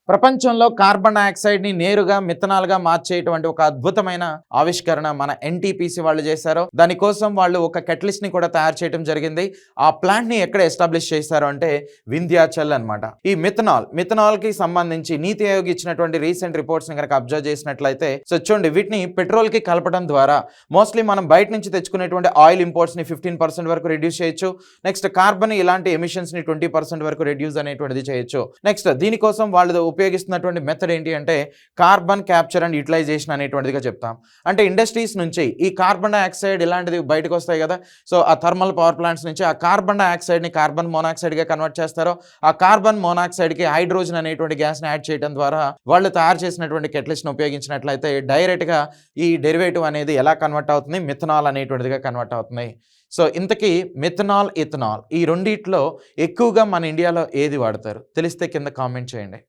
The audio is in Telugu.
ప్రపంచంలో కార్బన్ డయాక్సైడ్ని నేరుగా మిథనాల్గా మార్చేటువంటి ఒక అద్భుతమైన ఆవిష్కరణ మన ఎన్టీపీసీ వాళ్ళు చేశారు. దానికోసం వాళ్ళు ఒక కెటలిస్ట్ ని కూడా తయారు చేయడం జరిగింది. ఆ ప్లాంట్ ని ఎక్కడ ఎస్టాబ్లిష్ చేశారు అంటే వింధ్యాచల్ అన్నమాట. ఈ మిథనాల్ కి సంబంధించి నీతి ఆయోగ్ ఇచ్చినటువంటి రీసెంట్ రిపోర్ట్స్ ని కనుక అబ్జర్వ్ చేసినట్లయితే చూడండి, వీటిని పెట్రోల్ కి కలపడం ద్వారా మోస్ట్లీ మనం బయట నుంచి తెచ్చుకునేటువంటి ఆయిల్ ఇంపోర్ట్స్ ని 15% వరకు రిడ్యూస్ చేయొచ్చు. నెక్స్ట్ కార్బన్ ఇలాంటి ఎమిషన్స్ ని 20% వరకు రిడ్యూస్ అనేటువంటిది చేయొచ్చు. నెక్స్ట్ దీనికోసం వాళ్ళు ఉపయోగిస్తున్నటువంటి మెథడ్ ఏంటి అంటే కార్బన్ క్యాప్చర్ అండ్ యూటిలైజేషన్ అనేటువంటిదిగా చెప్తాం. అంటే ఇండస్ట్రీస్ నుంచి ఈ కార్బన్ డైఆక్సైడ్ ఇలాంటిది బయటకు వస్తాయి కదా, సో ఆ థర్మల్ పవర్ ప్లాంట్స్ నుంచి ఆ కార్బన్ డైఆక్సైడ్ని కార్బన్ మోనాక్సైడ్గా కన్వర్ట్ చేస్తారో, ఆ కార్బన్ మోనాక్సైడ్కి హైడ్రోజన్ అనేటువంటి గ్యాస్ని యాడ్ చేయడం ద్వారా వాళ్ళు తయారు చేసినటువంటి కెటలిస్ట్ని ఉపయోగించినట్లయితే డైరెక్ట్గా ఈ డెరివేటివ్ అనేది ఎలా కన్వర్ట్ అవుతుంది, మిథనాల్ అనేటువంటిదిగా కన్వర్ట్ అవుతుంది. సో ఇంతకీ మిథనాల్, ఇథనాల్ ఈ రెండిట్లో ఎక్కువగా మన ఇండియాలో ఏది వాడతారు తెలిస్తే కింద కామెంట్ చేయండి.